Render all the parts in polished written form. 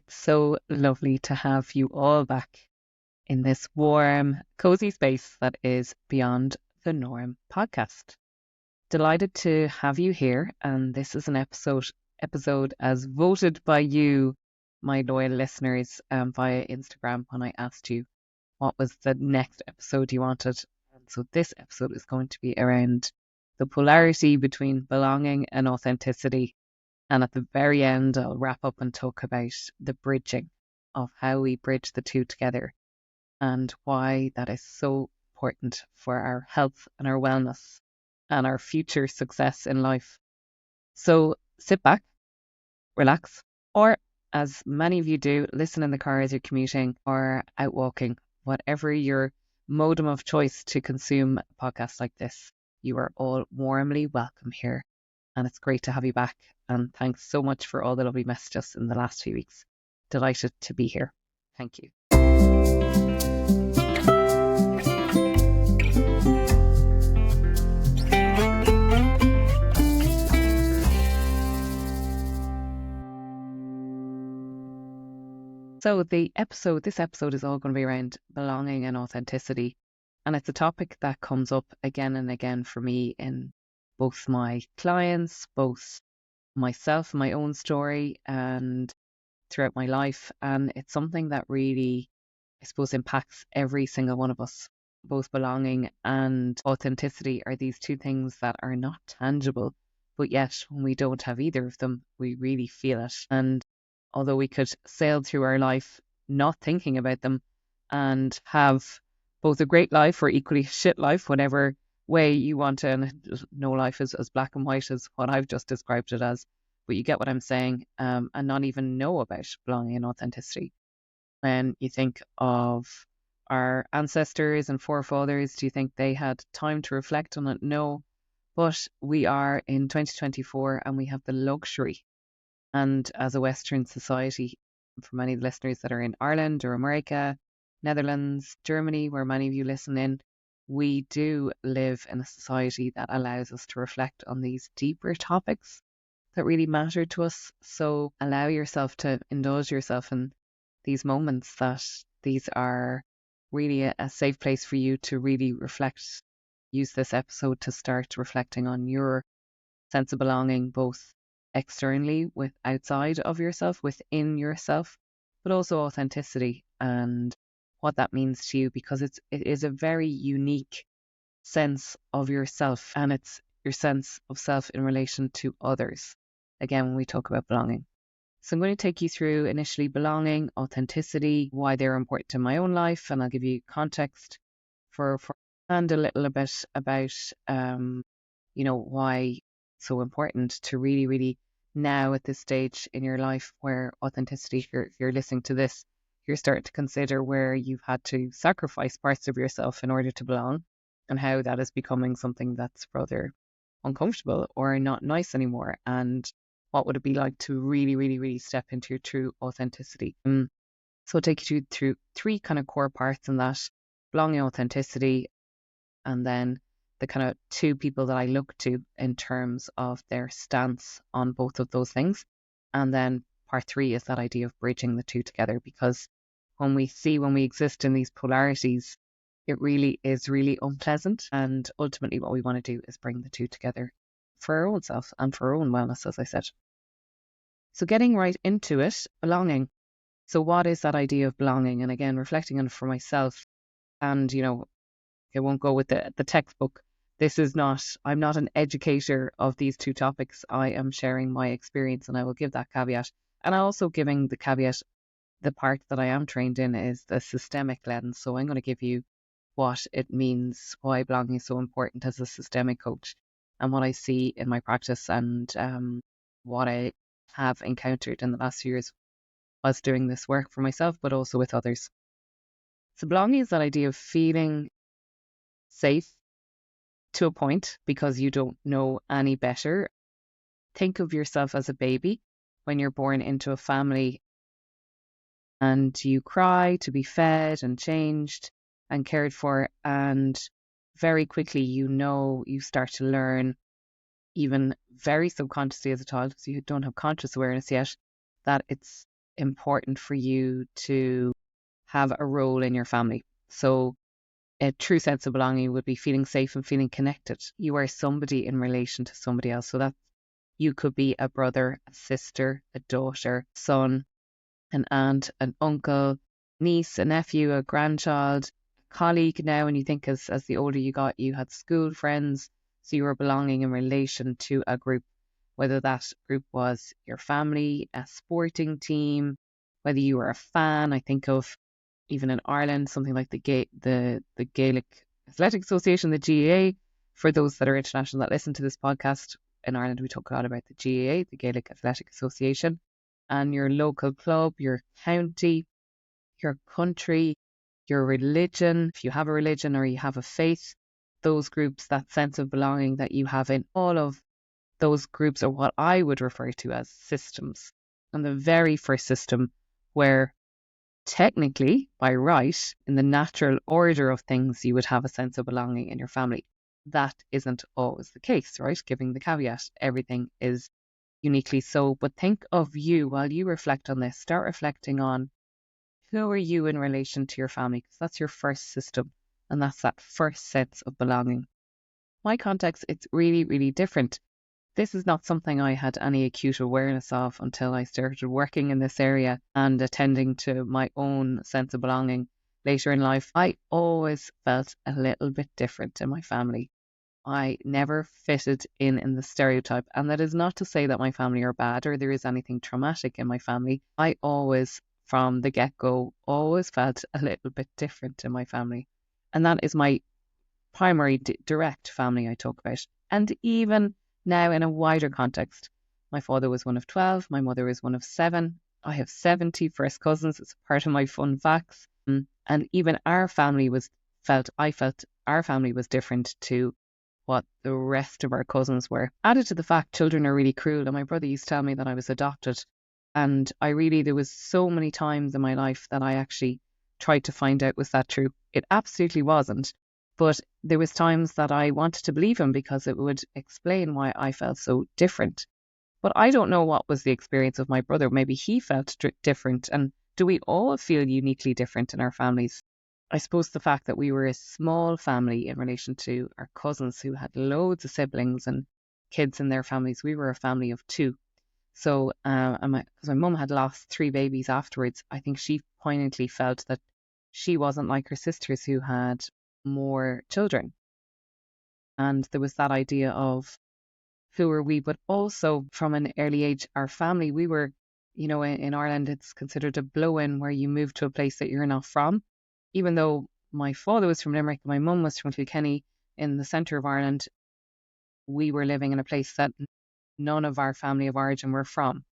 It's so lovely to have you all back in this warm, cozy space that is Beyond the Norm podcast. Delighted to have you here, and this is an episode as voted by you, my loyal listeners, via Instagram when I asked you what was the next episode you wanted. And so this episode is going to be around the polarity between belonging and authenticity. And at the very end, I'll wrap up and talk about the bridging of how we bridge the two together and why that is so important for our health and our wellness and our future success in life. So sit back, relax, or as many of you do, listen in the car as you're commuting or out walking, whatever your modem of choice to consume a podcast like this. You are all warmly welcome here. And it's great to have you back. And thanks so much for all the lovely messages in the last few weeks. Delighted to be here. Thank you. So this episode is all going to be around belonging and authenticity. And it's a topic that comes up again and again for me in both my clients, both myself, my own story, and throughout my life. And it's something that really, I suppose, impacts every single one of us. Both belonging and authenticity are these two things that are not tangible, but yet when we don't have either of them, we really feel it. And although we could sail through our life not thinking about them and have both a great life or equally shit life, whatever way you want to, and no life is as black and white as what I've just described it as, but you get what I'm saying, and not even know about belonging and authenticity. When you think of our ancestors and forefathers, do you think they had time to reflect on it? No, but we are in 2024 and we have the luxury. And as a Western society, for many listeners that are in Ireland or America, Netherlands, Germany, where many of you listen in, we do live in a society that allows us to reflect on these deeper topics that really matter to us. So allow yourself to indulge yourself in these moments, that these are really a safe place for you to really reflect. Use this episode to start reflecting on your sense of belonging, both externally with outside of yourself, within yourself, but also authenticity and what that means to you, because it is a very unique sense of yourself, and it's your sense of self in relation to others. Again, when we talk about belonging. So I'm going to take you through initially belonging, authenticity, why they're important in my own life, and I'll give you context for and a little bit about why it's so important to really now at this stage in your life where authenticity, if you're listening to this, you're starting to consider where you've had to sacrifice parts of yourself in order to belong, and how that is becoming something that's rather uncomfortable or not nice anymore. And what would it be like to really step into your true authenticity? So I'll take you through three kind of core parts in that: belonging, authenticity, and then the kind of two people that I look to in terms of their stance on both of those things. And then part three is that idea of bridging the two together, because when we exist in these polarities, it really is really unpleasant. And ultimately what we want to do is bring the two together for our own self and for our own wellness, as I said. So getting right into it, belonging. So what is that idea of belonging? And again, reflecting on it for myself, and I won't go with the textbook. I'm not an educator of these two topics. I am sharing my experience, and I will give that caveat. And I'm also giving the caveat, the part that I am trained in is the systemic lens. So I'm going to give you what it means, why belonging is so important as a systemic coach, and what I see in my practice, and what I have encountered in the last few years whilst doing this work for myself, but also with others. So belonging is that idea of feeling safe to a point because you don't know any better. Think of yourself as a baby when you're born into a family and you cry to be fed and changed and cared for, and very quickly you start to learn, even very subconsciously as a child, so you don't have conscious awareness yet, that it's important for you to have a role in your family. So a true sense of belonging would be feeling safe and feeling connected. You are somebody in relation to somebody else. So that you could be a brother, a sister, a daughter, son, an aunt, an uncle, niece, a nephew, a grandchild, a colleague now. And you think as the older you got, you had school friends. So you were belonging in relation to a group, whether that group was your family, a sporting team, whether you were a fan. I think of even in Ireland, something like the Gaelic Athletic Association, the GAA. For those that are international that listen to this podcast, in Ireland we talk a lot about the GAA, the Gaelic Athletic Association, and your local club, your county, your country, your religion, if you have a religion or you have a faith, those groups, that sense of belonging that you have in all of those groups are what I would refer to as systems. And the very first system where technically, by right, in the natural order of things, you would have a sense of belonging in your family. That isn't always the case, right? Giving the caveat, everything is uniquely so. But think of you while you reflect on this. Start reflecting on who are you in relation to your family, because that's your first system, and that's that first sense of belonging. My context, it's really, really different. This is not something I had any acute awareness of until I started working in this area and attending to my own sense of belonging later in life. I always felt a little bit different in my family. I never fitted in the stereotype. And that is not to say that my family are bad or there is anything traumatic in my family. I always, from the get-go, always felt a little bit different in my family. And that is my primary direct family I talk about. And even now in a wider context, my father was one of 12, my mother is one of 7. I have 70 first cousins. It's part of my fun facts. And even our family I felt our family was different to what the rest of our cousins were. Added to the fact children are really cruel, and my brother used to tell me that I was adopted. And there was so many times in my life that I actually tried to find out, was that true? It absolutely wasn't. But there was times that I wanted to believe him because it would explain why I felt so different. But I don't know what was the experience of my brother. Maybe he felt different. And do we all feel uniquely different in our families? I suppose the fact that we were a small family in relation to our cousins who had loads of siblings and kids in their families, we were a family of 2. So, because my mum had lost 3 babies afterwards, I think she poignantly felt that she wasn't like her sisters who had more children. And there was that idea of who are we, but also from an early age, our family, we were, in Ireland, it's considered a blow-in where you move to a place that you're not from. Even though my father was from Limerick, my mum was from Kilkenny in the centre of Ireland, we were living in a place that none of our family of origin were from.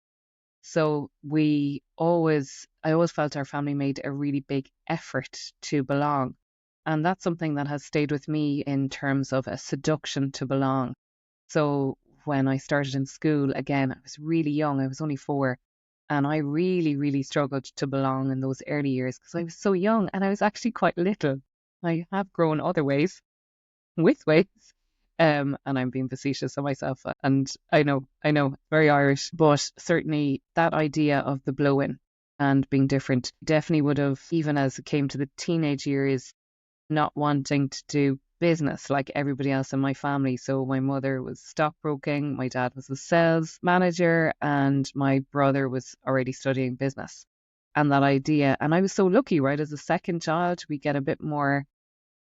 So I always felt our family made a really big effort to belong. And that's something that has stayed with me in terms of a seduction to belong. So when I started in school, again, I was really young. I was only 4. And I really, really struggled to belong in those early years because I was so young and I was actually quite little. I have grown other ways with weights. And I'm being facetious of myself. And I know, very Irish, but certainly that idea of the blow-in and being different definitely would have, even as it came to the teenage years, not wanting to do business like everybody else in my family. So my mother was stockbroking, my dad was a sales manager, and my brother was already studying business. And that idea, and I was so lucky, right? As a second child, we get a bit more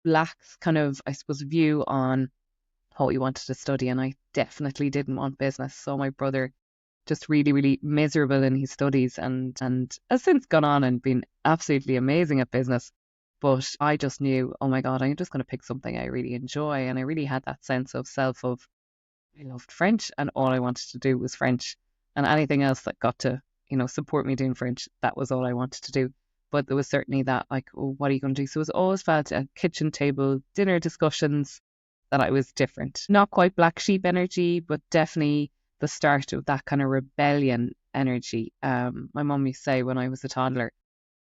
lax kind of, I suppose, view on what we wanted to study. And I definitely didn't want business. So my brother just really, really miserable in his studies and has since gone on and been absolutely amazing at business. But I just knew, oh my God, I'm just going to pick something I really enjoy. And I really had that sense of self of, I loved French and all I wanted to do was French. And anything else that got to, support me doing French, that was all I wanted to do. But there was certainly that, like, oh, what are you going to do? So it was always felt at kitchen table, dinner discussions, that I was different. Not quite black sheep energy, but definitely the start of that kind of rebellion energy. My mum used to say when I was a toddler,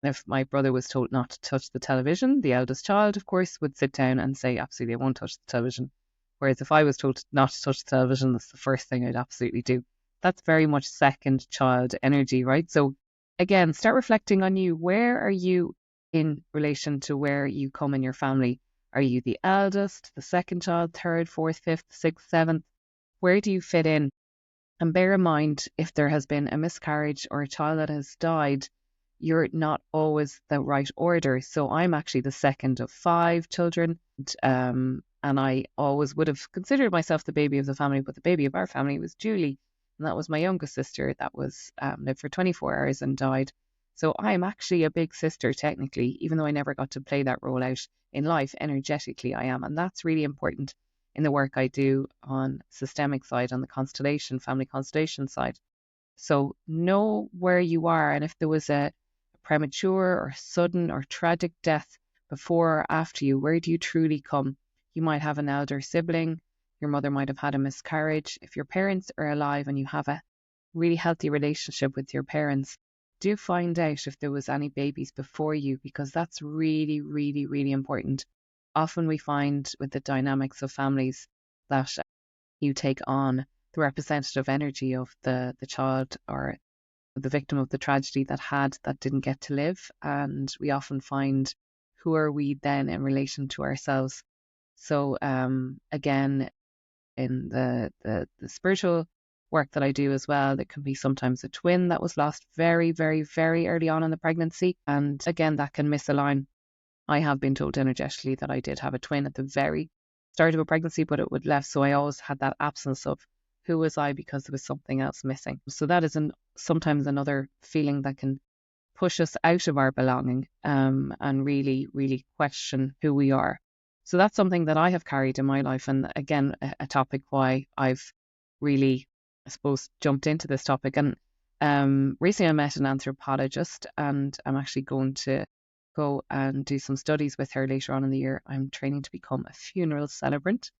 if my brother was told not to touch the television, the eldest child, of course, would sit down and say, absolutely, I won't touch the television. Whereas if I was told not to touch the television, that's the first thing I'd absolutely do. That's very much second child energy, right? So again, start reflecting on you. Where are you in relation to where you come in your family? Are you the eldest, the second child, third, fourth, fifth, sixth, seventh? Where do you fit in? And bear in mind, if there has been a miscarriage or a child that has died, you're not always the right order. So I'm actually the second of 5 children. And I always would have considered myself the baby of the family, but the baby of our family was Julie. And that was my youngest sister that was lived for 24 hours and died. So I'm actually a big sister, technically, even though I never got to play that role out in life. Energetically, I am. And that's really important in the work I do on systemic side, on the constellation, family constellation side. So know where you are, and if there was a premature or sudden or tragic death before or after you, where do you truly come? You might have an elder sibling, your mother might have had a miscarriage. If your parents are alive and you have a really healthy relationship with your parents, do find out if there was any babies before you, because that's really, really, really important. Often we find with the dynamics of families that you take on the representative energy of the child or the victim of the tragedy that didn't get to live. And we often find, who are we then in relation to ourselves? So again, in the spiritual work that I do as well, there can be sometimes a twin that was lost very, very, very early on in the pregnancy. And again, that can misalign. I have been told energetically that I did have a twin at the very start of a pregnancy, but it would left. So I always had that absence of who was I, because there was something else missing. So that is sometimes another feeling that can push us out of our belonging, and really, really question who we are. So that's something that I have carried in my life. And again, a topic why I've really, I suppose, jumped into this topic. And recently I met an anthropologist, and I'm actually going to go and do some studies with her later on in the year. I'm training to become a funeral celebrant.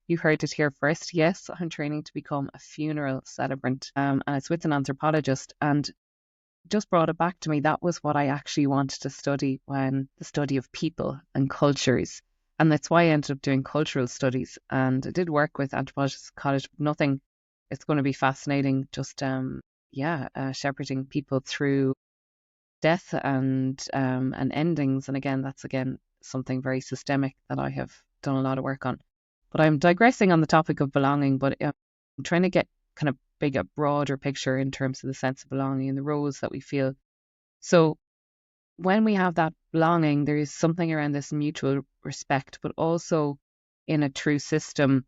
You heard it here first. Yes, I'm training to become a funeral celebrant. And it's with an anthropologist. And just brought it back to me. That was what I actually wanted to study, when the study of people and cultures. And that's why I ended up doing cultural studies. And I did work with anthropologists at college, but nothing. It's going to be fascinating, just shepherding people through death and endings. And again, that's something very systemic that I have done a lot of work on. But I'm digressing on the topic of belonging, but I'm trying to get kind of a broader picture in terms of the sense of belonging and the roles that we feel. So when we have that belonging, there is something around this mutual respect, but also in a true system,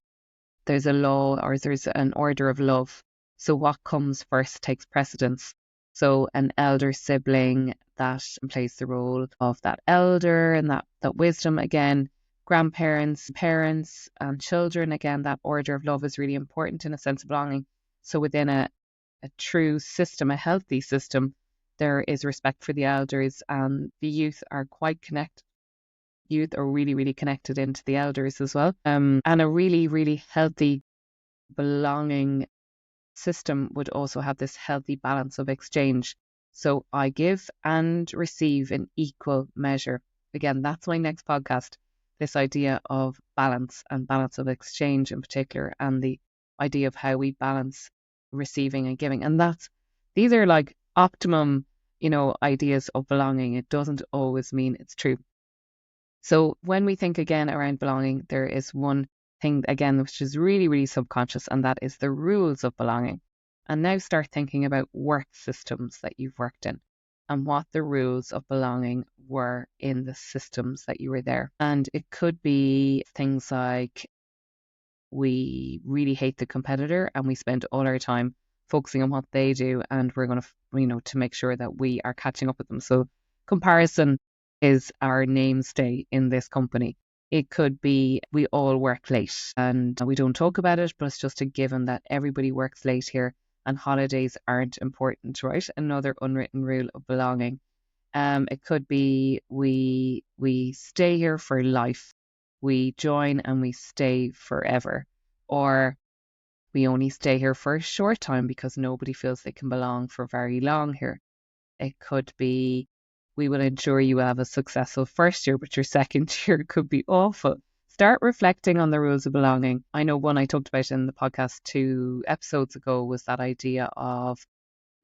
there's a law, or there's an order of love. So what comes first takes precedence. So an elder sibling that plays the role of that elder and that wisdom. Again, grandparents, parents and children, again, that order of love is really important in a sense of belonging. So within a true system, a healthy system, there is respect for the elders, and the youth are quite connected. Youth are really, really connected into the elders as well. And a really, really healthy belonging system would also have this healthy balance of exchange. So I give and receive in equal measure. Again, that's my next podcast. This idea of balance and balance of exchange in particular, and the idea of how we balance receiving and giving. And these are like optimum, ideas of belonging. It doesn't always mean it's true. So when we think again around belonging, there is one thing again, which is really, really subconscious, and that is the rules of belonging. And now start thinking about work systems that you've worked in and what the rules of belonging were in the systems that you were there. And it could be things like, we really hate the competitor and we spend all our time focusing on what they do, and we're going to, to make sure that we are catching up with them. So comparison is our mainstay in this company. It could be, we all work late and we don't talk about it, but it's just a given that everybody works late here and holidays aren't important, right? Another unwritten rule of belonging. It could be, we stay here for life. We join and we stay forever. Or we only stay here for a short time because nobody feels they can belong for very long here. It could be, we will ensure you will have a successful first year, but your second year could be awful. Start reflecting on the rules of belonging. I know one I talked about in the podcast 2 episodes ago was that idea of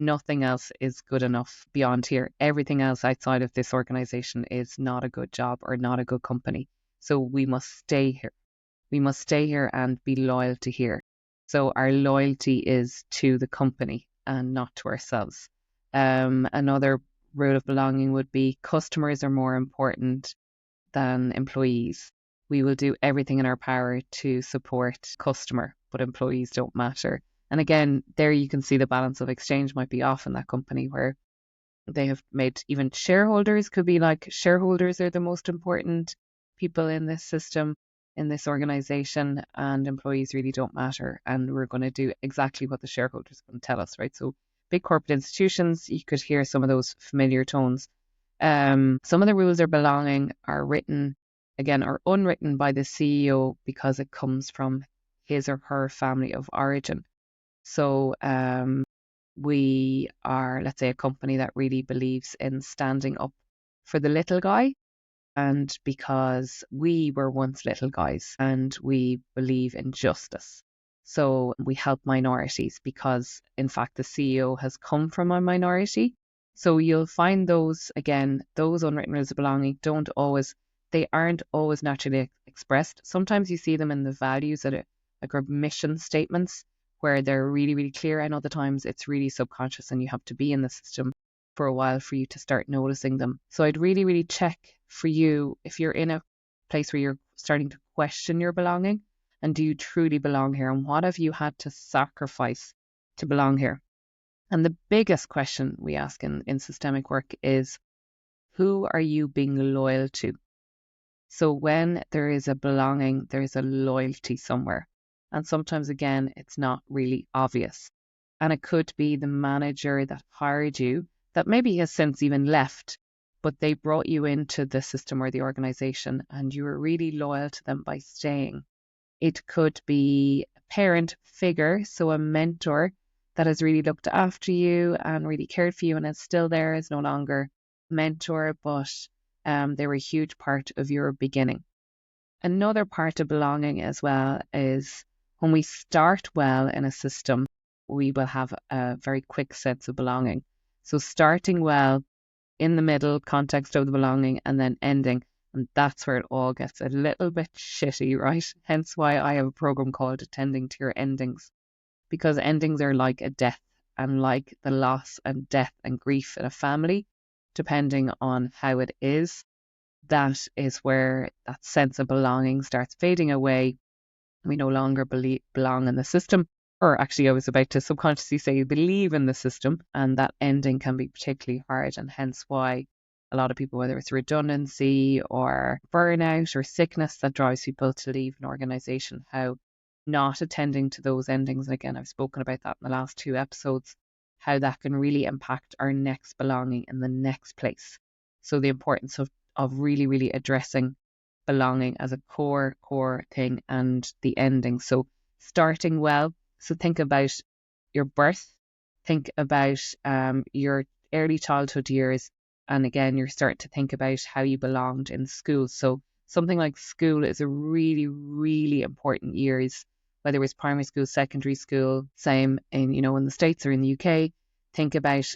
Nothing else is good enough beyond here. Everything else outside of this organization is not a good job or not a good company. So we must stay here. We must stay here and be loyal to here. So our loyalty is to the company and not to ourselves. Another rule of belonging would be customers are more important than employees. We will do everything in our power to support customer, but employees don't matter. And again, there you can see the balance of exchange might be off in that company where they have made even shareholders could be like shareholders are the most important people in this system, in this organization, and employees really don't matter. And we're going to do exactly what the shareholders are going to tell us, right? So big corporate institutions, you could hear some of those familiar tones. Some of the rules of belonging are written, again, or unwritten by the CEO because it comes from his or her family of origin. So we are, let's say, a company that really believes in standing up for the little guy. And because we were once little guys and we believe in justice. So we help minorities because, in fact, the CEO has come from a minority. So you'll find those, again, those unwritten rules of belonging they aren't always naturally expressed. Sometimes you see them in the values like our mission statements where they're really, really clear. And other times it's really subconscious and you have to be in the system for a while for you to start noticing them. So I'd really, really check for you if you're in a place where you're starting to question your belonging and do you truly belong here and what have you had to sacrifice to belong here? And the biggest question we ask in systemic work is, who are you being loyal to? So when there is a belonging, there is a loyalty somewhere. And sometimes, again, it's not really obvious. And it could be the manager that hired you that maybe has since even left, but they brought you into the system or the organization and you were really loyal to them by staying. It could be a parent figure, so a mentor that has really looked after you and really cared for you and is still there, is no longer a mentor, but they were a huge part of your beginning. Another part of belonging as well is when we start well in a system, we will have a very quick sense of belonging. So starting well in the middle context of the belonging and then ending. And that's where it all gets a little bit shitty, right? Hence why I have a program called Attending to Your Endings, because endings are like a death and like the loss and death and grief in a family, depending on how it is. That is where that sense of belonging starts fading away. We no longer belong in the system, or actually I was about to subconsciously say believe in the system, and that ending can be particularly hard, and hence why a lot of people, whether it's redundancy or burnout or sickness that drives people to leave an organization, how not attending to those endings, and again I've spoken about that in the last 2 episodes, how that can really impact our next belonging in the next place. So the importance of really, really addressing belonging as a core thing and the ending. So starting well. So think about your birth, think about your early childhood years. And again, you're starting to think about how you belonged in school. So something like school is a really, really important years, whether it was primary school, secondary school, same in the States or in the UK. Think about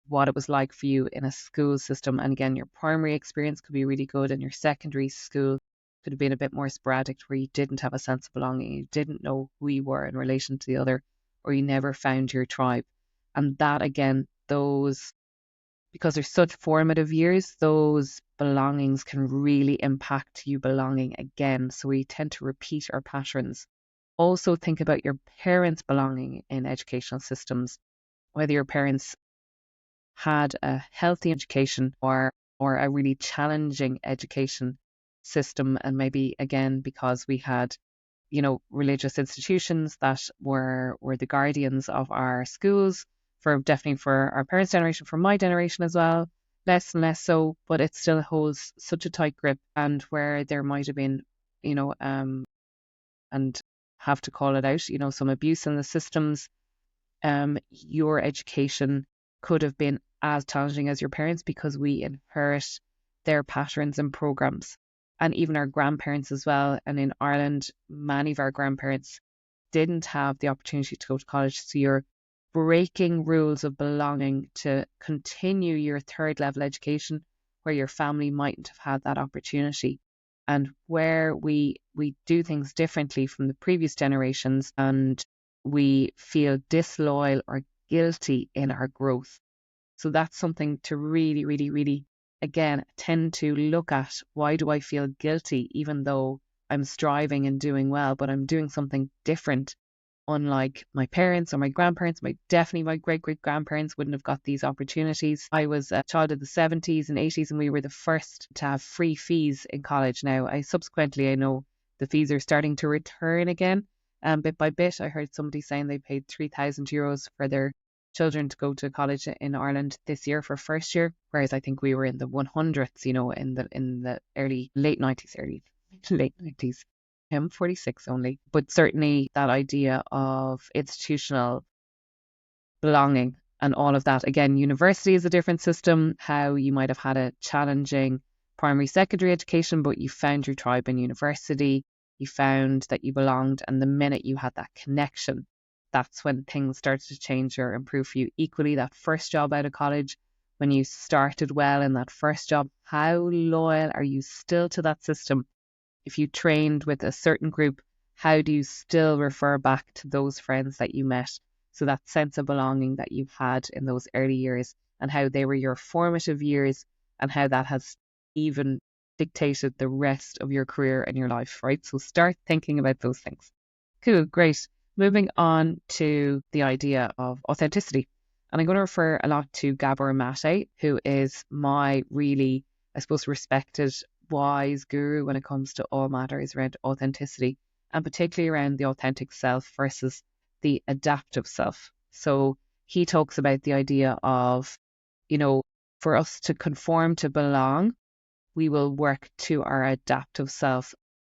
what it was like for you in a school system. And again, your primary experience could be really good and your secondary school could have been a bit more sporadic where you didn't have a sense of belonging, you didn't know who you were in relation to the other, or you never found your tribe. And that again, because they're such formative years, those belongings can really impact you belonging again. So we tend to repeat our patterns. Also think about your parents' belonging in educational systems, whether your parents had a healthy education or a really challenging education system, and maybe again because we had religious institutions that were the guardians of our schools, definitely for our parents' generation, for my generation as well, less and less so, but it still holds such a tight grip. And where there might have been and have to call it out, some abuse in the systems, your education could have been as challenging as your parents because we inherit their patterns and programs, and even our grandparents as well. And in Ireland, many of our grandparents didn't have the opportunity to go to college, so you're breaking rules of belonging to continue your third level education where your family mightn't have had that opportunity, and where we do things differently from the previous generations, and we feel disloyal or guilty in our growth. So that's something to really, really, really, again, tend to look at. Why do I feel guilty even though I'm striving and doing well, but I'm doing something different? Unlike my parents or my grandparents, definitely my great-great-grandparents wouldn't have got these opportunities. I was a child of the 70s and 80s, and we were the first to have free fees in college. Now, I know the fees are starting to return again, bit by bit. I heard somebody saying they paid €3,000 for their children to go to college in Ireland this year for first year, whereas I think we were in the 100s, in the late 90s. I'm 46 only, but certainly that idea of institutional belonging and all of that. Again, university is a different system, how you might have had a challenging primary, secondary education, but you found your tribe in university, you found that you belonged, and the minute you had that connection, that's when things started to change or improve for you. Equally, that first job out of college, when you started well in that first job, how loyal are you still to that system? If you trained with a certain group, how do you still refer back to those friends that you met? So that sense of belonging that you've had in those early years, and how they were your formative years, and how that has even dictated the rest of your career and your life, right? So start thinking about those things. Cool, great. Moving on to the idea of authenticity. And I'm going to refer a lot to Gabor Mate, who is my really, I suppose, respected wise guru when it comes to all matters around authenticity, and particularly around the authentic self versus the adaptive self. So he talks about the idea of, for us to conform to belong, we will work to our adaptive self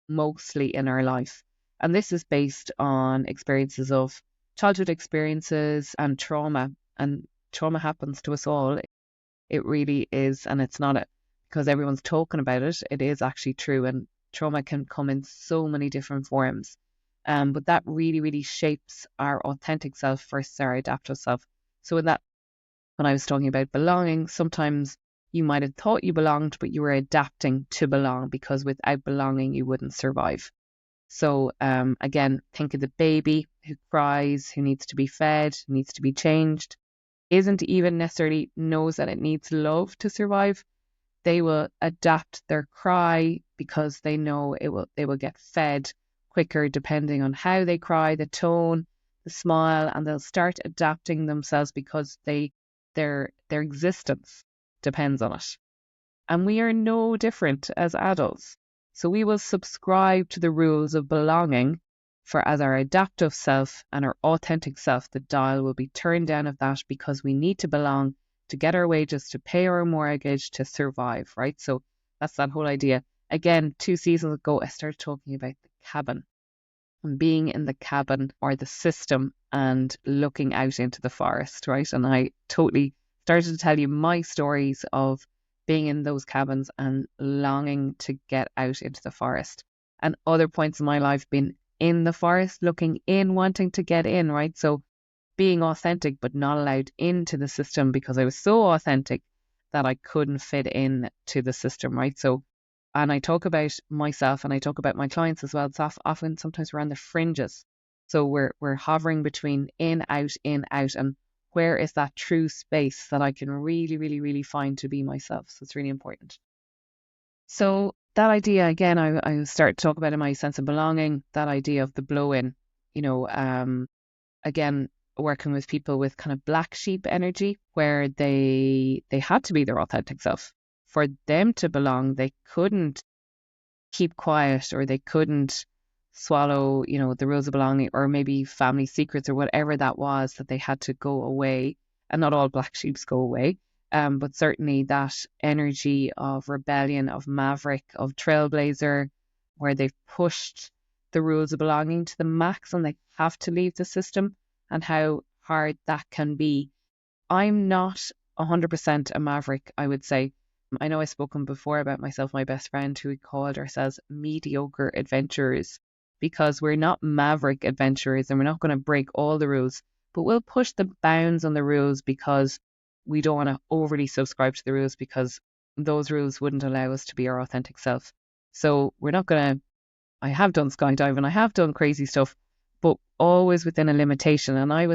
mostly in our life. And this is based on experiences of childhood experiences and trauma. And trauma happens to us all. It really is. And it's not because everyone's talking about it. It is actually true. And trauma can come in so many different forms. But that really, really shapes our authentic self versus our adaptive self. So in that, when I was talking about belonging, sometimes you might have thought you belonged, but you were adapting to belong, because without belonging, you wouldn't survive. So again, think of the baby who cries, who needs to be fed, who needs to be changed, isn't even necessarily knows that it needs love to survive. They will adapt their cry because they know they will get fed quicker depending on how they cry, the tone, the smile, and they'll start adapting themselves because their existence depends on it. And we are no different as adults. So we will subscribe to the rules of belonging, for as our adaptive self and our authentic self, the dial will be turned down of that, because we need to belong to get our wages, to pay our mortgage, to survive, right? So that's that whole idea. Again, 2 seasons ago, I started talking about the cabin and being in the cabin or the system and looking out into the forest, right? And I totally started to tell you my stories of being in those cabins and longing to get out into the forest. And other points in my life being in the forest, looking in, wanting to get in, right? So being authentic, but not allowed into the system because I was so authentic that I couldn't fit in to the system, right? So, and I talk about myself and I talk about my clients as well. It's often sometimes we're on the fringes. So we're hovering between in, out, and where is that true space that I can really, really, really find to be myself. So it's really important. So that idea, again, I start to talk about in my sense of belonging, that idea of the blow-in, again, working with people with kind of black sheep energy, where they had to be their authentic self. For them to belong, they couldn't keep quiet, or they couldn't swallow, the rules of belonging, or maybe family secrets, or whatever that was, that they had to go away. And not all black sheeps go away. But certainly that energy of rebellion, of maverick, of trailblazer, where they've pushed the rules of belonging to the max and they have to leave the system, and how hard that can be. I'm not 100% a maverick, I would say. I know I've spoken before about myself, my best friend, who we called ourselves mediocre adventurers, because we're not maverick adventurers and we're not going to break all the rules, but we'll push the bounds on the rules because we don't want to overly subscribe to the rules, because those rules wouldn't allow us to be our authentic self. So we're not going to, I have done skydiving, I have done crazy stuff, but always within a limitation. And I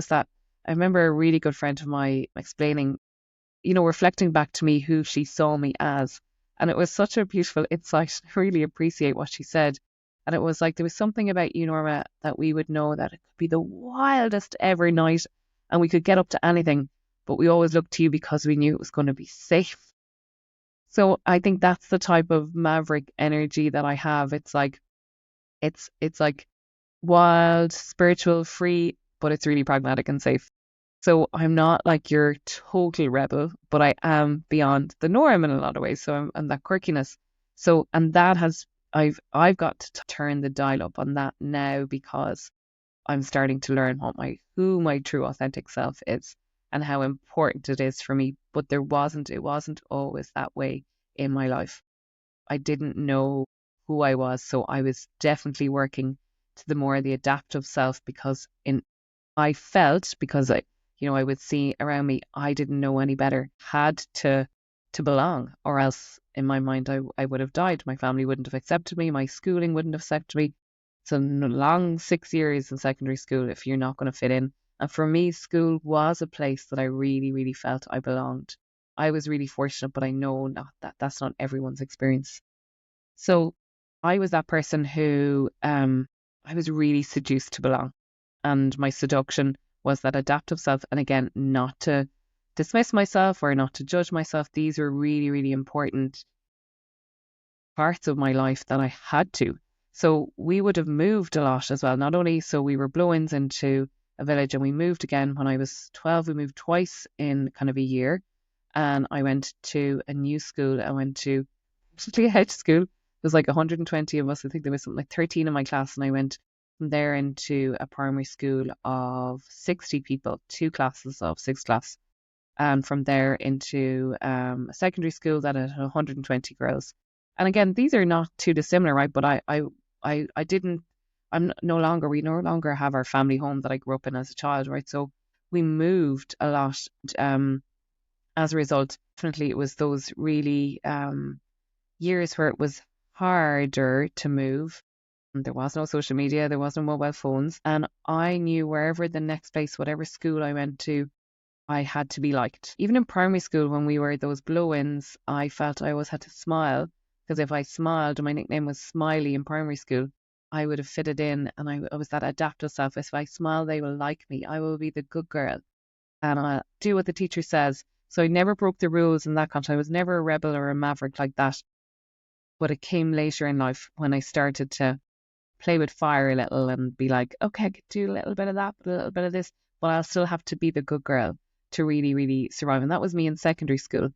remember a really good friend of mine explaining, reflecting back to me who she saw me as. And it was such a beautiful insight. I really appreciate what she said. And it was like, there was something about you, Norma, that we would know that it could be the wildest ever night and we could get up to anything, but we always looked to you because we knew it was going to be safe. So I think that's the type of maverick energy that I have. It's like wild, spiritual, free, but it's really pragmatic and safe. So I'm not like your total rebel, but I am beyond the norm in a lot of ways. So I'm that quirkiness. So, and that has, I've got to turn the dial up on that now, because I'm starting to learn who my true authentic self is and how important it is for me. But it wasn't always that way in my life. I didn't know who I was. So I was definitely working to the adaptive self, because I felt, because I would see around me, I didn't know any better, had to belong, or else in my mind I would have died. My family wouldn't have accepted me, my schooling wouldn't have accepted me. It's a long 6 years in secondary school if you're not going to fit in. And for me, school was a place that I really, really felt I belonged. I was really fortunate, but I know that's not everyone's experience. So I was that person who I was really seduced to belong. And my seduction was that adaptive self. And again, not to dismiss myself or not to judge myself. These were really, really important parts of my life that I had to. So we would have moved a lot as well. Not only, so we were blow-ins into a village, and we moved again when I was 12. We moved twice in kind of a year. And I went to a new school. I went to basically a hedge school. There was like 120 of us. I think there was something like 13 in my class, and I went from there into a primary school of 60 people, 2 classes of 6 class, and from there into a secondary school that had 120 girls. And again, these are not too dissimilar, right? But I didn't. We no longer have our family home that I grew up in as a child, right? So we moved a lot. As a result, definitely it was those really years where it was harder to move. There was no social media, there was no mobile phones, and I knew wherever the next place, whatever school I went to, I had to be liked. Even in primary school, when we were those blow-ins, I felt I always had to smile, because if I smiled, my nickname was Smiley in primary school, I would have fitted in, and I was that adaptive self. If I smile, they will like me. I will be the good girl, and I'll do what the teacher says. So I never broke the rules in that context. I was never a rebel or a maverick like that. But it came later in life when I started to play with fire a little and be like, okay, I could do a little bit of that, a little bit of this, but I'll still have to be the good girl to really, really survive. And that was me in secondary school.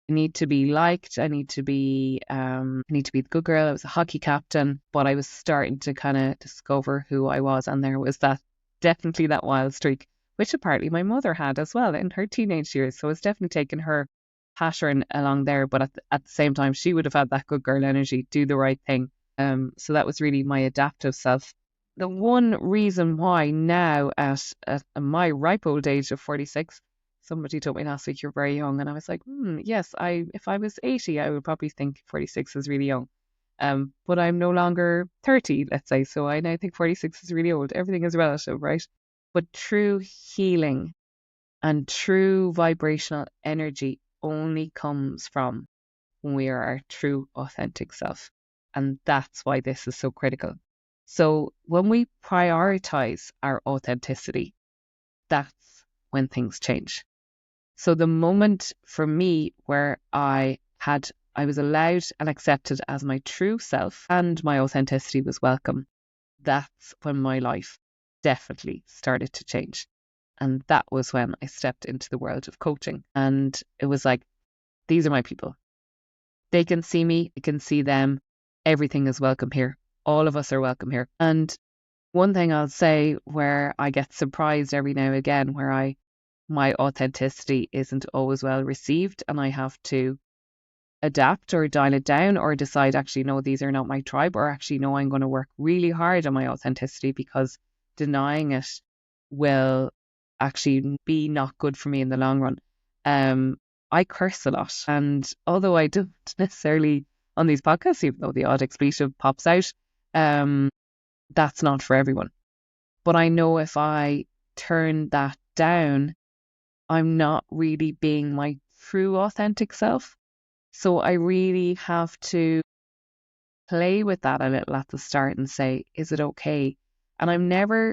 I need to be liked. I need to be the good girl. I was a hockey captain, but I was starting to kind of discover who I was. And there was definitely that wild streak, which apparently my mother had as well in her teenage years. So it's definitely taken her pattern along there. But at the same time, she would have had that good girl energy, do the right thing. So that was really my adaptive self. The one reason why now at my ripe old age of 46, somebody told me last week, you're very young. And I was like, yes, if I was 80, I would probably think 46 is really young. But I'm no longer 30, let's say. So I now think 46 is really old. Everything is relative, right? But true healing and true vibrational energy only comes from when we are our true authentic self. And that's why this is so critical. So when we prioritize our authenticity, that's when things change. So the moment for me where I was allowed and accepted as my true self and my authenticity was welcome, that's when my life definitely started to change. And that was when I stepped into the world of coaching. And it was like, these are my people. They can see me, I can see them. Everything is welcome here. All of us are welcome here. And one thing I'll say where I get surprised every now and again, where my authenticity isn't always well received and I have to adapt or dial it down or decide, actually, no, these are not my tribe, or actually, no, I'm going to work really hard on my authenticity, because denying it will actually be not good for me in the long run. I curse a lot, and although I don't necessarily on these podcasts, even though the odd expletive pops out, that's not for everyone. But I know if I turn that down, I'm not really being my true authentic self. So I really have to play with that a little at the start and say, is it okay? And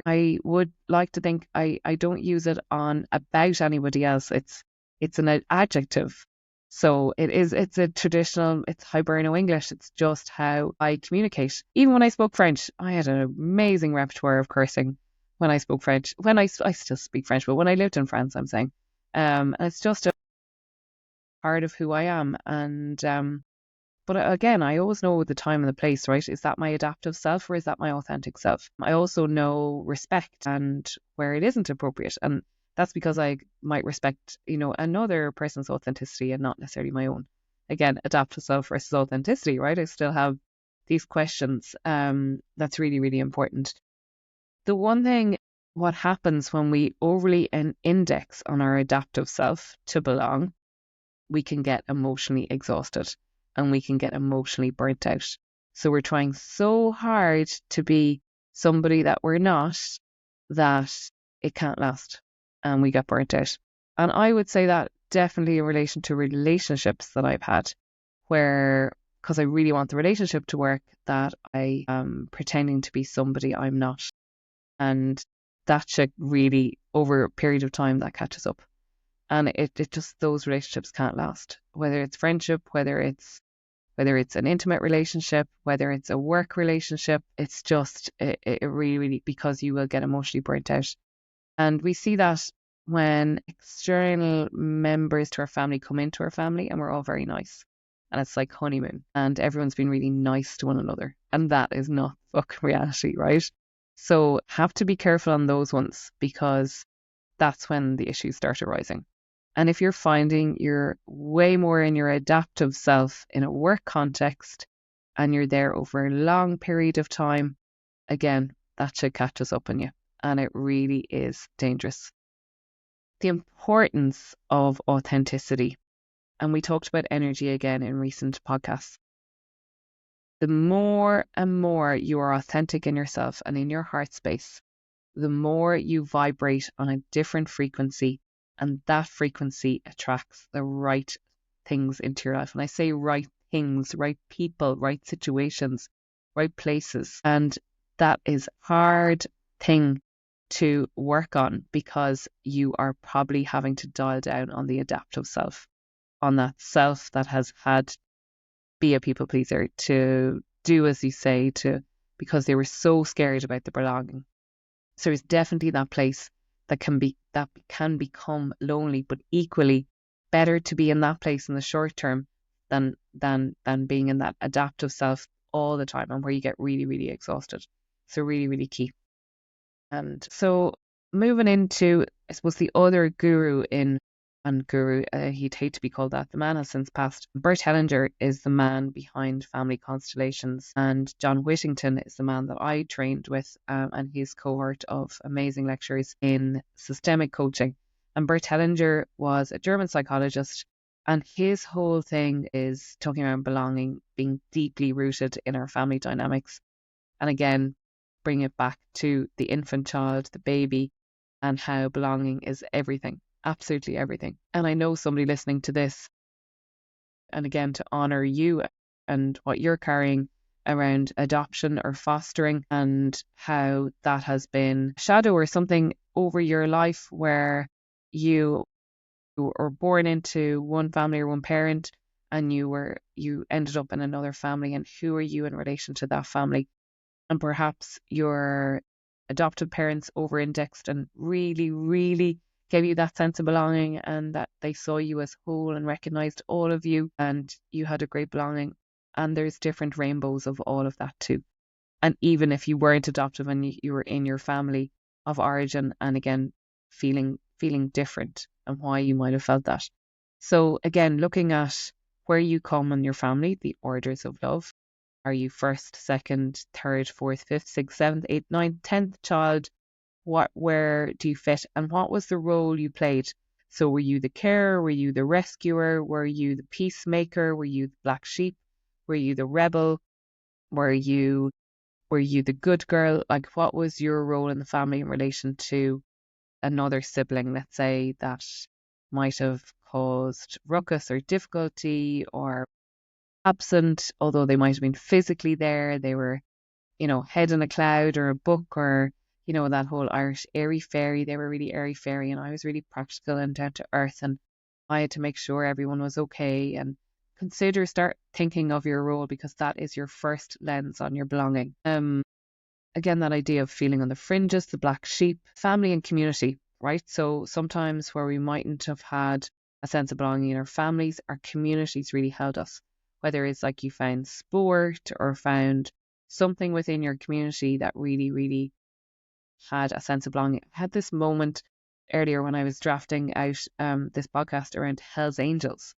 I would like to think I don't use it on about anybody else. It's an adjective. So it's a traditional, it's Hiberno English. It's just how I communicate. Even when I spoke French, I had an amazing repertoire of cursing when I spoke French. I still speak French, but when I lived in France, I'm saying, and it's just a part of who I am. And, but again, I always know the time and the place, right? Is that my adaptive self or is that my authentic self? I also know respect and where it isn't appropriate. And that's because I might respect, another person's authenticity and not necessarily my own. Again, adaptive self versus authenticity, right? I still have these questions. That's really, really important. The one thing, what happens when we overly index on our adaptive self to belong, we can get emotionally exhausted and we can get emotionally burnt out. So we're trying so hard to be somebody that we're not, that it can't last and we get burnt out. And I would say that definitely in relation to relationships that I've had, where, because I really want the relationship to work, that I am pretending to be somebody I'm not. And that should really, over a period of time, that catches up. And it just, those relationships can't last, whether it's friendship, whether it's an intimate relationship, whether it's a work relationship. It's just it really, really, because you will get emotionally burnt out. And we see that when external members to our family come into our family and we're all very nice, and it's like honeymoon and everyone's been really nice to one another, and that is not fucking reality, right? So have to be careful on those ones, because that's when the issues start arising. And if you're finding you're way more in your adaptive self in a work context and you're there over a long period of time, again, that should catch us up on you. And it really is dangerous. The importance of authenticity. And we talked about energy again in recent podcasts. The more and more you are authentic in yourself and in your heart space, the more you vibrate on a different frequency, and that frequency attracts the right things into your life. And I say right things, right people, right situations, right places. And that is a hard thing to work on, because you are probably having to dial down on the adaptive self, on that self that has had be a people pleaser, to do as you say, to because they were so scared about the belonging. So there's definitely that place that can become lonely, but equally better to be in that place in the short term than being in that adaptive self all the time, and where you get really, really exhausted. So really, really key. And so moving into, I suppose, the other guru he'd hate to be called that. The man has since passed. Bert Hellinger is the man behind Family Constellations, and John Whittington is the man that I trained with, and his cohort of amazing lecturers in systemic coaching. And Bert Hellinger was a German psychologist, and his whole thing is talking about belonging being deeply rooted in our family dynamics. And again, bring it back to the infant child, the baby, and how belonging is everything. Absolutely everything. And I know somebody listening to this, and again, to honor you and what you're carrying around adoption or fostering, and how that has been a shadow or something over your life, where you were born into one family or one parent, and you ended up in another family, and who are you in relation to that family? And perhaps your adoptive parents over-indexed and really, really gave you that sense of belonging, and that they saw you as whole and recognized all of you, and you had a great belonging. And there's different rainbows of all of that too. And even if you weren't adoptive and you were in your family of origin, and again, feeling different, and why you might have felt that. So again, looking at where you come in your family, the orders of love. Are you first, second, third, fourth, fifth, sixth, seventh, eighth, ninth, 10th child? where do you fit, and what was the role you played? So were you the carer? Were you the rescuer? Were you the peacemaker? Were you the black sheep? Were you the rebel? Were you the good girl? Like, what was your role in the family in relation to another sibling, let's say, that might have caused ruckus or difficulty or absent, although they might have been physically there. They were, head in a cloud or a book, or, that whole Irish airy fairy. They were really airy fairy, and I was really practical and down to earth, and I had to make sure everyone was okay. And start thinking of your role, because that is your first lens on your belonging. Again, that idea of feeling on the fringes, the black sheep, family and community, right? So sometimes where we mightn't have had a sense of belonging in our families, our communities really held us. Whether it's like you found sport or found something within your community that really, really had a sense of belonging. I had this moment earlier when I was drafting out this podcast around Hell's Angels,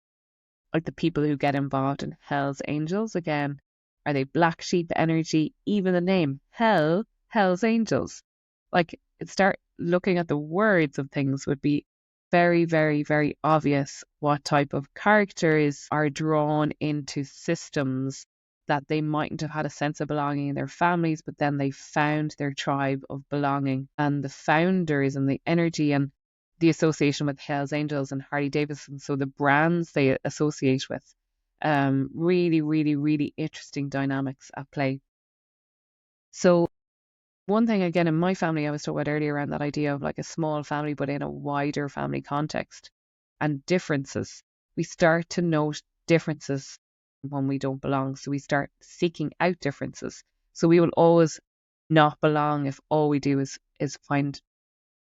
like the people who get involved in Hell's Angels. Again, are they black sheep energy? Even the name, Hell's Angels. Like, start looking at the words of things would be very, very, very obvious what type of characters are drawn into systems that they mightn't have had a sense of belonging in their families, but then they found their tribe of belonging, and the founders and the energy and the association with Hells Angels and Harley Davidson. So the brands they associate with, really, really, really interesting dynamics at play. So one thing, again, in my family, I was talking about earlier around that idea of like a small family, but in a wider family context, and differences. We start to note differences when we don't belong. So we start seeking out differences. So we will always not belong if all we do is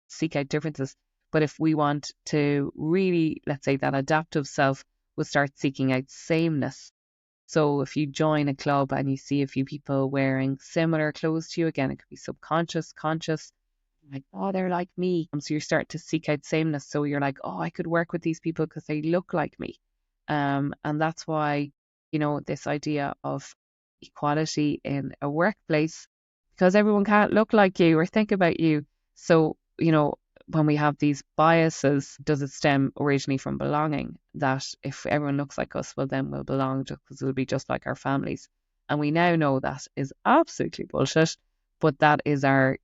seek out differences. But if we want to really, let's say, that adaptive self, will start seeking out sameness. So if you join a club and you see a few people wearing similar clothes to you, again, it could be subconscious, conscious, like, oh, they're like me. So you start to seek out sameness. So you're like, oh, I could work with these people because they look like me. And that's why, this idea of equality in a workplace, because everyone can't look like you or think about you. So, when we have these biases, does it stem originally from belonging? That if everyone looks like us, well, then we'll belong because we'll be just like our families. And we now know that is absolutely bullshit, but that is our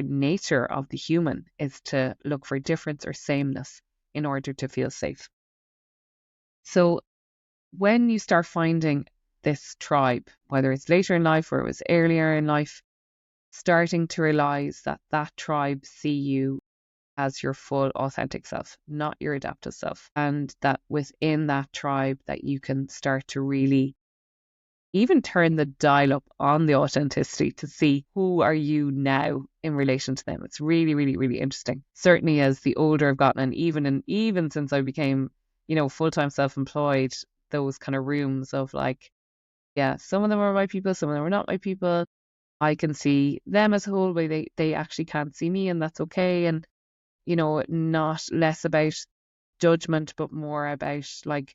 nature of the human, is to look for difference or sameness in order to feel safe. So when you start finding this tribe, whether it's later in life or it was earlier in life, starting to realize that that tribe see you as your full authentic self, not your adaptive self, and that within that tribe that you can start to really even turn the dial up on the authenticity to see who are you now in relation to them. It's really, really, really interesting. Certainly as the older I've gotten, and even since I became, full-time self-employed, those kind of rooms of like, yeah, some of them are my people, some of them are not my people. I can see them as a whole, but they actually can't see me, and that's okay. And, not less about judgment, but more about like,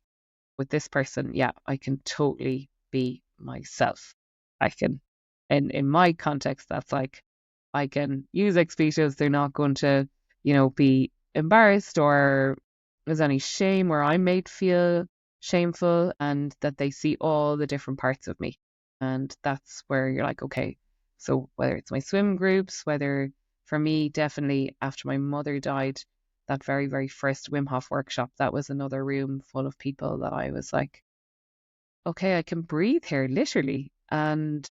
with this person, yeah, I can totally be myself. I can, in my context, that's like, I can use expletives. They're not going to, be embarrassed or there's any shame or I'm made feel shameful, and that they see all the different parts of me. And that's where you're like, okay, so whether it's my swim groups, whether for me, definitely after my mother died, that very, very first Wim Hof workshop, that was another room full of people that I was like, okay, I can breathe here, literally. And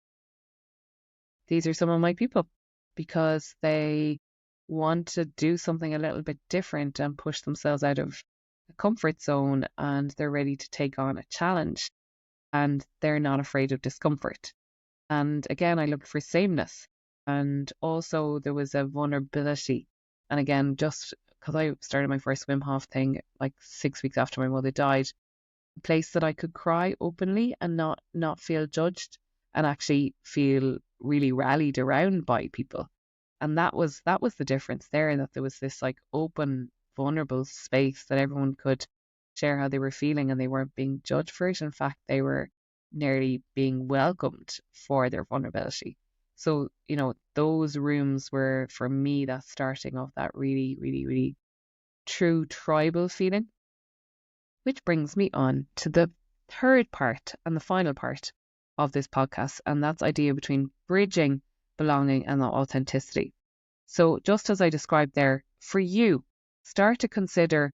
these are some of my people, because they want to do something a little bit different and push themselves out of a comfort zone, and they're ready to take on a challenge, and they're not afraid of discomfort. And again, I looked for sameness. And also there was a vulnerability. And again, just because I started my first Wim Hof thing like 6 weeks after my mother died, a place that I could cry openly and not feel judged, and actually feel really rallied around by people. And that was the difference there, that there was this like open, vulnerable space that everyone could share how they were feeling, and they weren't being judged for it. In fact, they were nearly being welcomed for their vulnerability. So, those rooms were for me that starting of that really, really, really true tribal feeling. Which brings me on to the third part and the final part of this podcast, and that's idea between bridging, belonging, and authenticity. So just as I described there, for you, start to consider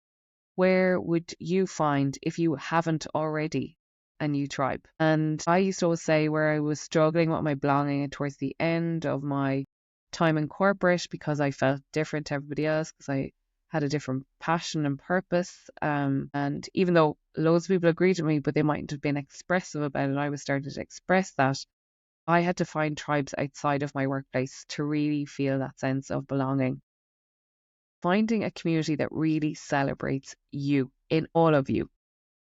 where would you find, if you haven't already, a new tribe. And I used to always say where I was struggling with my belonging towards the end of my time in corporate because I felt different to everybody else, because I had a different passion and purpose. And even though loads of people agreed with me, but they mightn't have been expressive about it, I was starting to express that. I had to find tribes outside of my workplace to really feel that sense of belonging. Finding a community that really celebrates you, in all of you.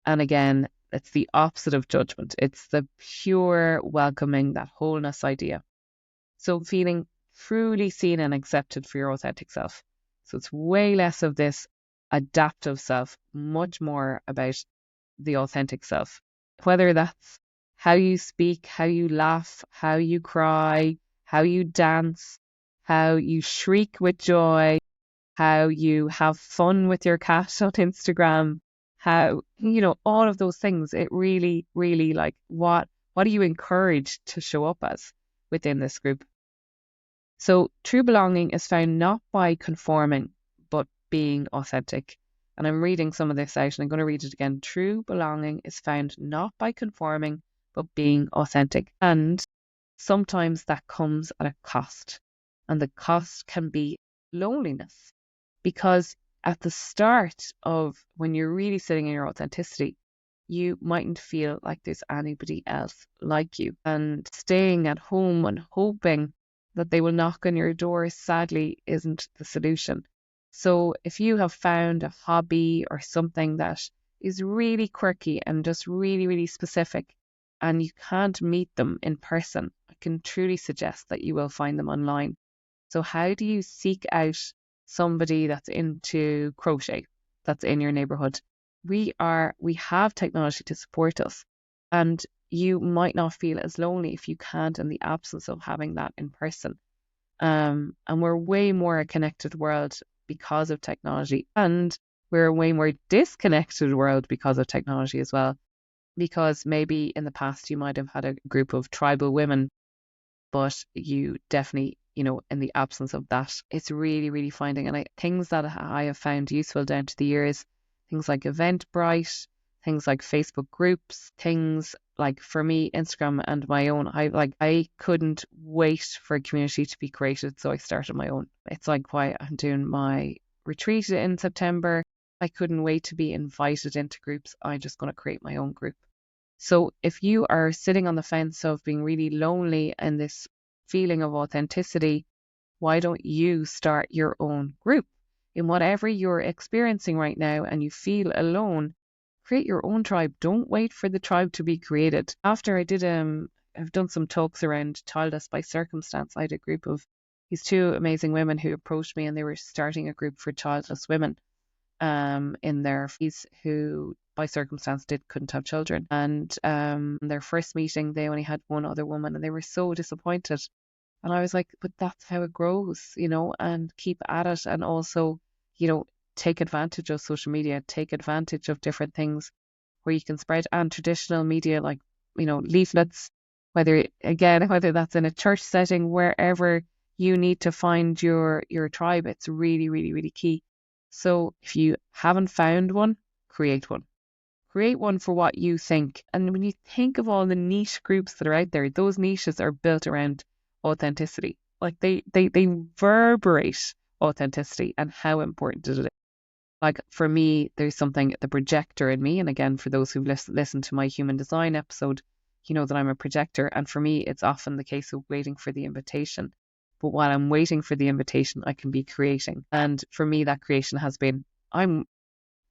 And again, it's the opposite of judgment. It's the pure welcoming, that wholeness idea. So feeling truly seen and accepted for your authentic self. So it's way less of this adaptive self, much more about the authentic self. Whether that's how you speak, how you laugh, how you cry, how you dance, how you shriek with joy, how you have fun with your cat on Instagram, how, all of those things. It really, really, like, what are you encouraged to show up as within this group? So true belonging is found not by conforming, but being authentic. And I'm reading some of this out and I'm going to read it again. True belonging is found not by conforming, but being authentic. And sometimes that comes at a cost. And the cost can be loneliness. Because at the start of when you're really sitting in your authenticity, you mightn't feel like there's anybody else like you. And staying at home and hoping that they will knock on your door, sadly, isn't the solution. So if you have found a hobby or something that is really quirky and just really, really specific, and you can't meet them in person, I can truly suggest that you will find them online. So how do you seek out somebody that's into crochet, that's in your neighborhood? We have technology to support us, and you might not feel as lonely if you can't, in the absence of having that in person. And we're way more a connected world because of technology, and we're a way more disconnected world because of technology as well. Because maybe in the past you might have had a group of tribal women, but you definitely, in the absence of that, it's really, really finding, and things that I have found useful down to the years, things like Eventbrite, things like Facebook groups, things like, for me, Instagram and my own. I couldn't wait for a community to be created, so I started my own. It's like why I'm doing my retreat in September. I couldn't wait to be invited into groups. I'm just going to create my own group. So if you are sitting on the fence of being really lonely and this feeling of authenticity, why don't you start your own group? In whatever you're experiencing right now and you feel alone, create your own tribe. Don't wait for the tribe to be created. After I've done some talks around childless by circumstance. I had a group of these two amazing women who approached me, and they were starting a group for childless women in their fees who by circumstance couldn't have children. And their first meeting, they only had one other woman, and they were so disappointed. And I was like, but that's how it grows, and keep at it. And also, take advantage of social media, take advantage of different things where you can spread, and traditional media like, leaflets, whether that's in a church setting, wherever you need to find your tribe. It's really, really, really key. So if you haven't found one, create one. Create one for what you think. And when you think of all the niche groups that are out there, those niches are built around authenticity. Like they reverberate authenticity and how important it is. Like for me, there's something, the projector in me. And again, for those who've listened to my human design episode, you know that I'm a projector. And for me, it's often the case of waiting for the invitation. But while I'm waiting for the invitation, I can be creating. And for me, that creation has been, I'm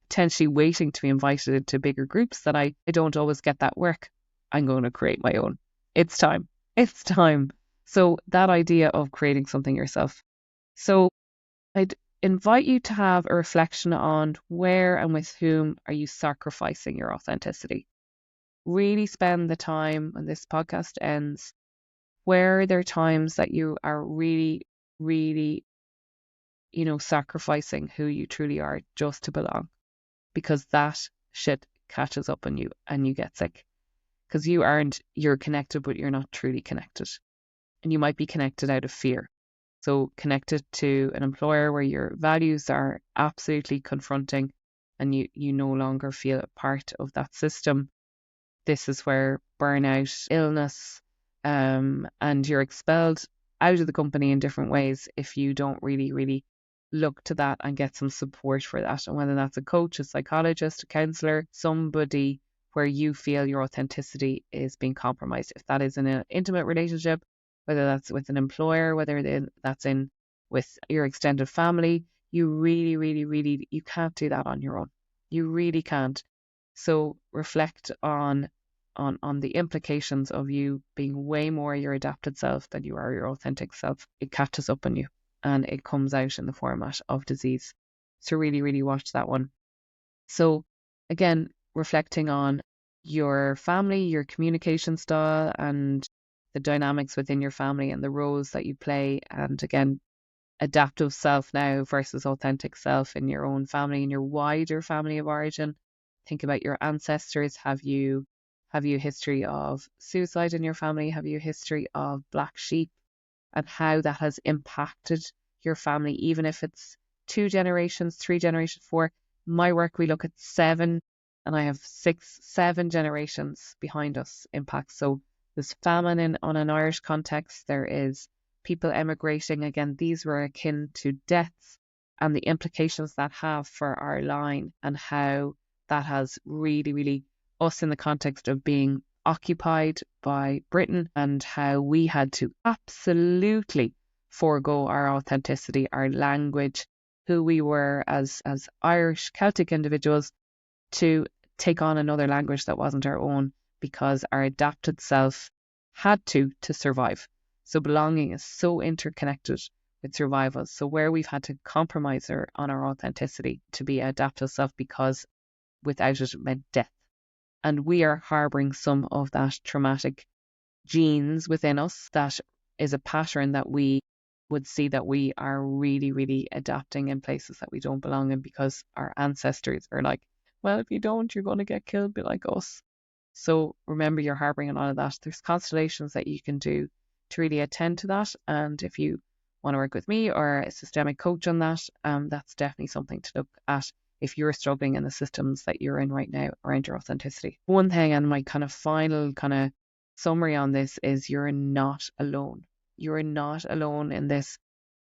potentially waiting to be invited into bigger groups that I don't always get that work. I'm going to create my own. It's time. It's time. So that idea of creating something yourself. So I'd invite you to have a reflection on where and with whom are you sacrificing your authenticity. Really spend the time when this podcast ends Where are there times that you are really, really, sacrificing who you truly are just to belong? Because that shit catches up on you and you get sick. Because you're connected, but you're not truly connected. And you might be connected out of fear. So connected to an employer where your values are absolutely confronting and you no longer feel a part of that system. This is where burnout, illness, and you're expelled out of the company in different ways if you don't really, really look to that and get some support for that. And whether that's a coach, a psychologist, a counselor, somebody where you feel your authenticity is being compromised. If that is in an intimate relationship, whether that's with an employer, whether that's in with your extended family, you really, really, really, you can't do that on your own. You really can't. So reflect on the implications of you being way more your adapted self than you are your authentic self. It catches up on you and it comes out in the format of disease. So really, really watch that one. So again, reflecting on your family, your communication style, and the dynamics within your family and the roles that you play. And again, adaptive self now versus authentic self in your own family, in your wider family of origin. Think about your ancestors. Have you a history of suicide in your family? Have you a history of black sheep and how that has impacted your family, even if it's 2 generations, 3 generations, 4? My work, we look at 7, and I have 6, 7 generations behind us impact. So there's famine on an Irish context. There is people emigrating. Again, these were akin to deaths and the implications that have for our line and how that has really, really us in the context of being occupied by Britain and how we had to absolutely forego our authenticity, our language, who we were as Irish Celtic individuals, to take on another language that wasn't our own because our adapted self had to survive. So belonging is so interconnected with survival. So where we've had to compromise on our authenticity to be adaptive self because without it meant death. And we are harboring some of that traumatic genes within us that is a pattern that we would see that we are really, really adapting in places that we don't belong in because our ancestors are like, well, if you don't, you're going to get killed, be like us. So remember, you're harboring on all of that. There's constellations that you can do to really attend to that. And if you want to work with me or a systemic coach on that, that's definitely something to look at if you're struggling in the systems that you're in right now around your authenticity. One thing, and my kind of final kind of summary on this, is you're not alone. You're not alone in this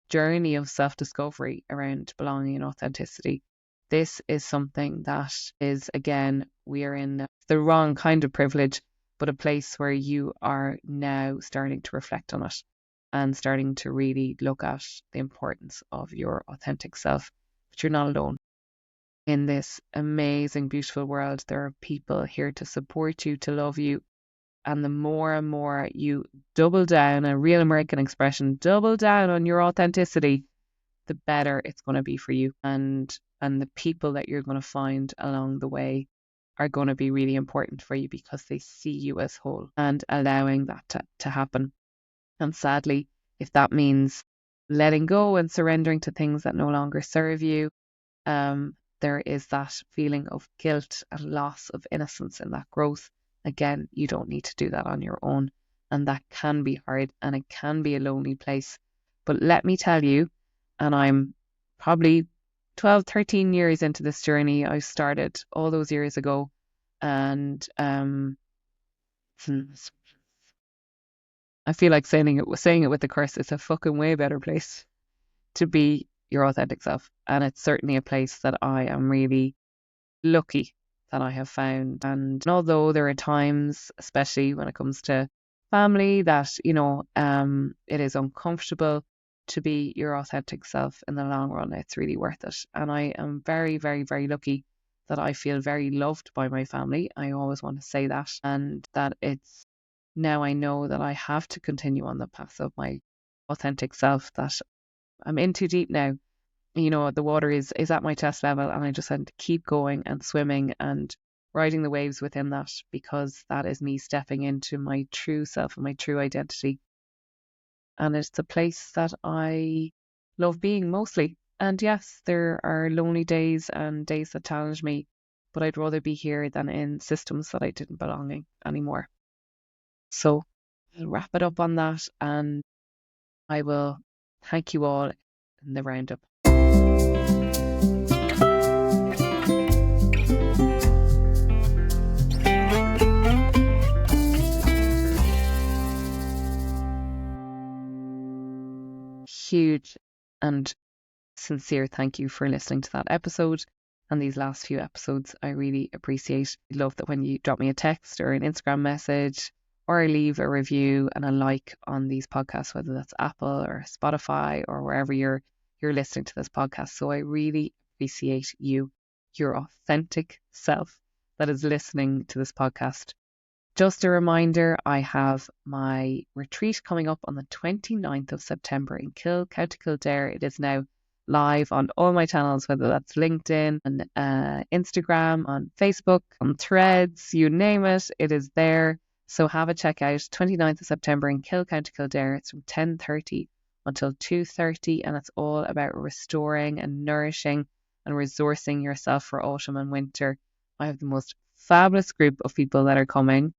journey of self-discovery around belonging and authenticity. This is something that is, again, we are in the wrong kind of privilege, but a place where you are now starting to reflect on it and starting to really look at the importance of your authentic self. But you're not alone. In this amazing, beautiful world, there are people here to support you, to love you. And the more and more you double down, a real American expression, double down on your authenticity, the better it's going to be for you. And the people that you're going to find along the way are going to be really important for you because they see you as whole, and allowing that to happen. And sadly, if that means letting go and surrendering to things that no longer serve you, there is that feeling of guilt and loss of innocence in that growth. Again, you don't need to do that on your own. And that can be hard and it can be a lonely place. But let me tell you, and I'm probably 12, 13 years into this journey. I started all those years ago. And I feel like saying it with the curse, it's a fucking way better place to be your authentic self. And it's certainly a place that I am really lucky that I have found. And although there are times, especially when it comes to family, that, it is uncomfortable to be your authentic self, in the long run, it's really worth it. And I am very, very, very lucky that I feel very loved by my family. I always want to say that. And that it's now I know that I have to continue on the path of my authentic self, that I'm in too deep now. The water is at my chest level, and I just had to keep going and swimming and riding the waves within that, because that is me stepping into my true self and my true identity. and it's a place that I love being mostly. And yes, there are lonely days and days that challenge me, but I'd rather be here than in systems that I didn't belong in anymore. So I'll wrap it up on that, and I will thank you all in the roundup. Huge and sincere thank you for listening to that episode and these last few episodes. I really appreciate. I love that when you drop me a text or an Instagram message, or leave a review and a like on these podcasts, whether that's Apple or Spotify or wherever you're listening to this podcast. So I really appreciate you, your authentic self that is listening to this podcast. Just a reminder, I have my retreat coming up on the 29th of September in County Kildare. It is now live on all my channels, whether that's LinkedIn, on Instagram, on Facebook, on Threads, you name it, it is there. So have a check out. 29th of September in County Kildare. It's from 10:30 until 2:30, and it's all about restoring and nourishing and resourcing yourself for autumn and winter. I have the most fabulous group of people that are coming.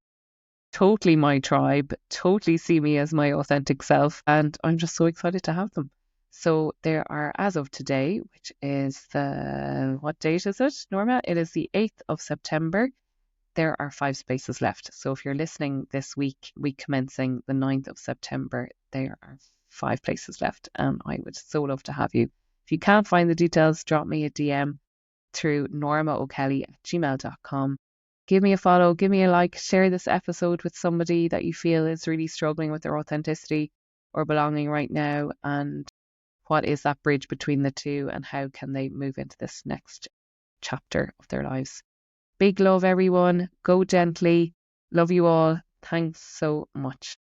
Totally my tribe, totally see me as my authentic self, and I'm just so excited to have them. So there are, as of today, which is what date is it, Norma? It is the 8th of September. There are 5 spaces left. So if you're listening this week commencing the 9th of September, there are 5 places left, and I would so love to have you. If you can't find the details, drop me a DM through normaokelly@gmail.com. Give me a follow, give me a like, share this episode with somebody that you feel is really struggling with their authenticity or belonging right now, and what is that bridge between the two, and how can they move into this next chapter of their lives. Big love, everyone. Go gently. Love you all. Thanks so much.